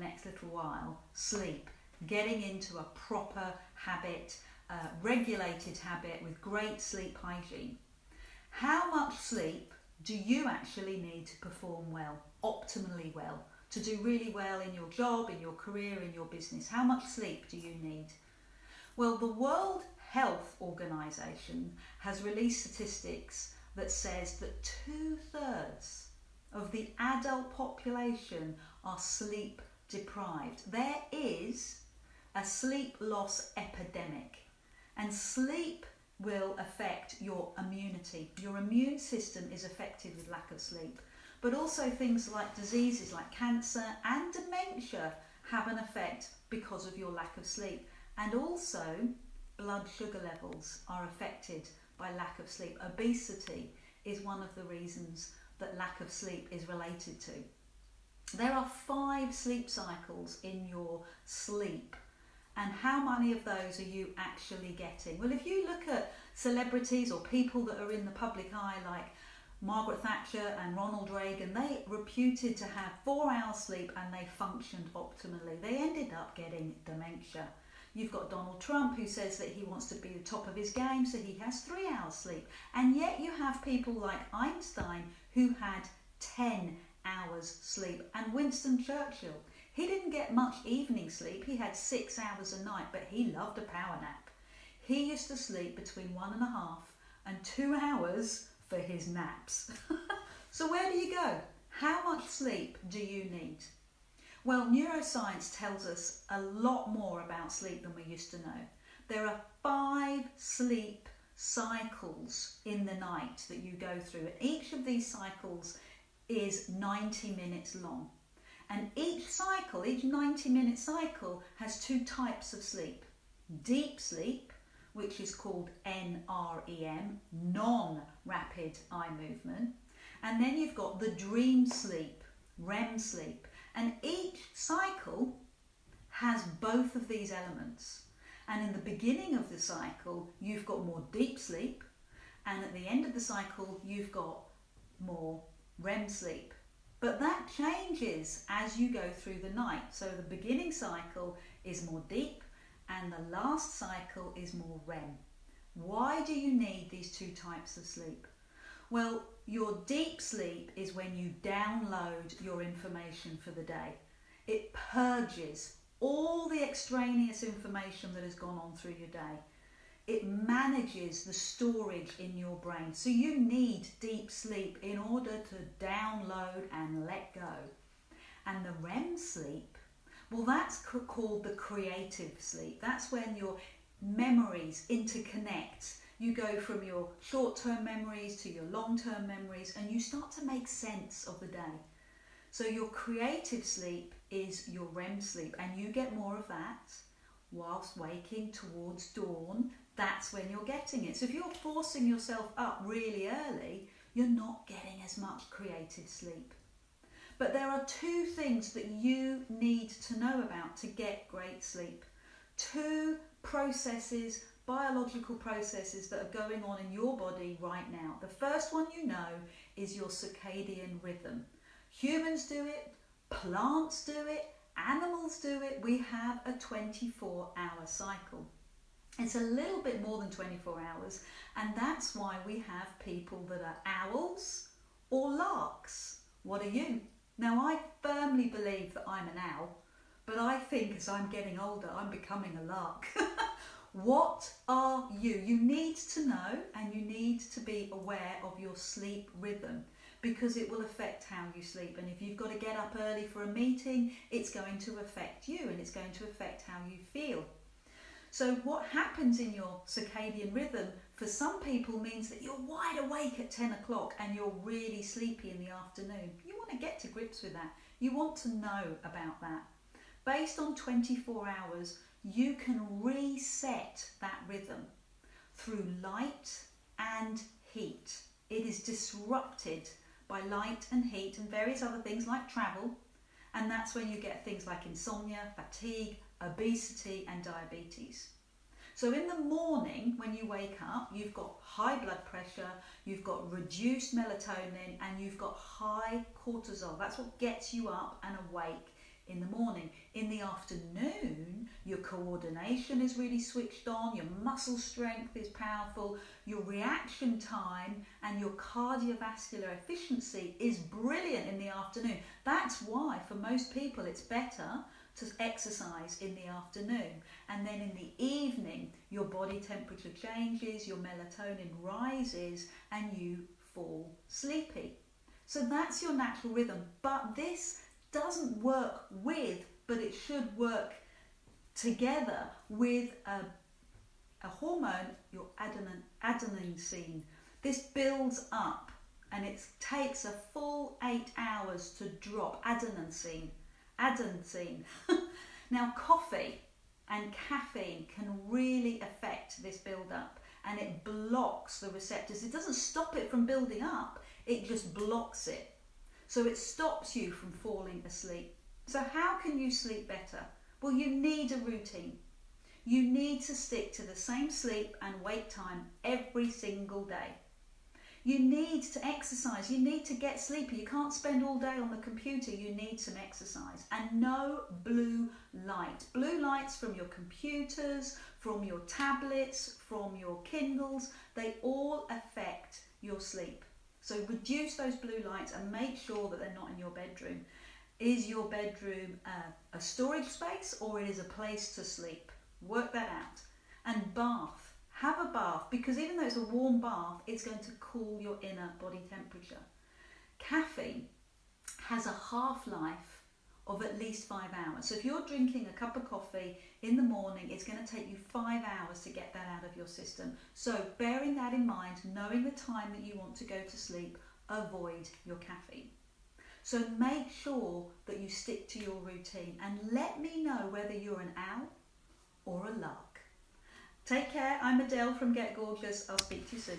next little while, sleep. Getting into a proper habit, regulated habit with great sleep hygiene. How much sleep do you actually need to perform well, optimally well, to do really well in your job, in your career, in your business? How much sleep do you need? Well, the World Health Organization has released statistics that says that 2/3 of the adult population are sleep deprived. There is a sleep loss epidemic, and sleep will affect your immunity. Your immune system is affected with lack of sleep, but also things like diseases like cancer and dementia have an effect because of your lack of sleep. And also blood sugar levels are affected by lack of sleep. Obesity is one of the reasons that lack of sleep is related to. There are 5 sleep cycles in your sleep. And how many of those are you actually getting? Well, if you look at celebrities or people that are in the public eye like Margaret Thatcher and Ronald Reagan, they reputed to have 4 hours sleep and they functioned optimally. They ended up getting dementia. You've got Donald Trump, who says that he wants to be the top of his game, so he has 3 hours sleep. And yet you have people like Einstein who had 10 hours sleep, and Winston Churchill. He didn't get much evening sleep. He had 6 hours a night, but he loved a power nap. He used to sleep between 1.5 and 2 hours for his naps. So where do you go? How much sleep do you need? Well, neuroscience tells us a lot more about sleep than we used to know. There are 5 sleep cycles in the night that you go through, and each of these cycles is 90 minutes long. And each cycle, each 90-minute cycle, has 2 types of sleep. Deep sleep, which is called NREM, non-rapid eye movement. And then you've got the dream sleep, REM sleep. And each cycle has both of these elements. And in the beginning of the cycle, you've got more deep sleep. And at the end of the cycle, you've got more REM sleep. But that changes as you go through the night. So the beginning cycle is more deep and the last cycle is more REM. Why do you need these 2 types of sleep? Well, your deep sleep is when you download your information for the day. It purges all the extraneous information that has gone on through your day. It manages the storage in your brain. So you need deep sleep in order to download and let go. And the REM sleep, well, that's called the creative sleep. That's when your memories interconnect. You go from your short-term memories to your long-term memories, and you start to make sense of the day. So your creative sleep is your REM sleep, and you get more of that whilst waking towards dawn. That's when you're getting it. So if you're forcing yourself up really early, you're not getting as much creative sleep. But there are 2 things that you need to know about to get great sleep. 2 processes, biological processes that are going on in your body right now. The first one you know is your circadian rhythm. Humans do it, plants do it, animals do it. We have a 24-hour cycle. It's a little bit more than 24 hours, and that's why we have people that are owls or larks. What are you? Now, I firmly believe that I'm an owl, but I think as I'm getting older, I'm becoming a lark. What are you? You need to know, and you need to be aware of your sleep rhythm, because it will affect how you sleep. And if you've got to get up early for a meeting, it's going to affect you, and it's going to affect how you feel. So what happens in your circadian rhythm for some people means that you're wide awake at 10 o'clock and you're really sleepy in the afternoon. You want to get to grips with that. You want to know about that. Based on 24 hours, you can reset that rhythm through light and heat. It is disrupted by light and heat and various other things like travel, and that's when you get things like insomnia, fatigue, obesity and diabetes. So in the morning when you wake up, you've got high blood pressure, you've got reduced melatonin, and you've got high cortisol. That's what gets you up and awake in the morning. In the afternoon, your coordination is really switched on, your muscle strength is powerful, your reaction time and your cardiovascular efficiency is brilliant in the afternoon. That's why for most people it's better to exercise in the afternoon. And then in the evening, your body temperature changes, your melatonin rises, and you fall sleepy. So that's your natural rhythm. But this doesn't work with, but it should work together with a hormone, your adenosine. This builds up and it takes a full 8 hours to drop. Adenosine. Now coffee and caffeine can really affect this build up, and it blocks the receptors. It doesn't stop it from building up, it just blocks it. So it stops you from falling asleep. So how can you sleep better? Well, you need a routine. You need to stick to the same sleep and wake time every single day. You need to exercise. You need to get sleepy. You can't spend all day on the computer. You need some exercise. And no blue light. Blue lights from your computers, from your tablets, from your Kindles, they all affect your sleep. So reduce those blue lights and make sure that they're not in your bedroom. Is your bedroom a storage space, or it is a place to sleep? Work that out. And bath. Have a bath, because even though it's a warm bath, it's going to cool your inner body temperature. Caffeine has a half-life of at least 5 hours. So if you're drinking a cup of coffee in the morning, it's going to take you 5 hours to get that out of your system. So bearing that in mind, knowing the time that you want to go to sleep, avoid your caffeine. So make sure that you stick to your routine, and let me know whether you're an owl or a lark. Take care. I'm Adele from Get Gorgeous. I'll speak to you soon.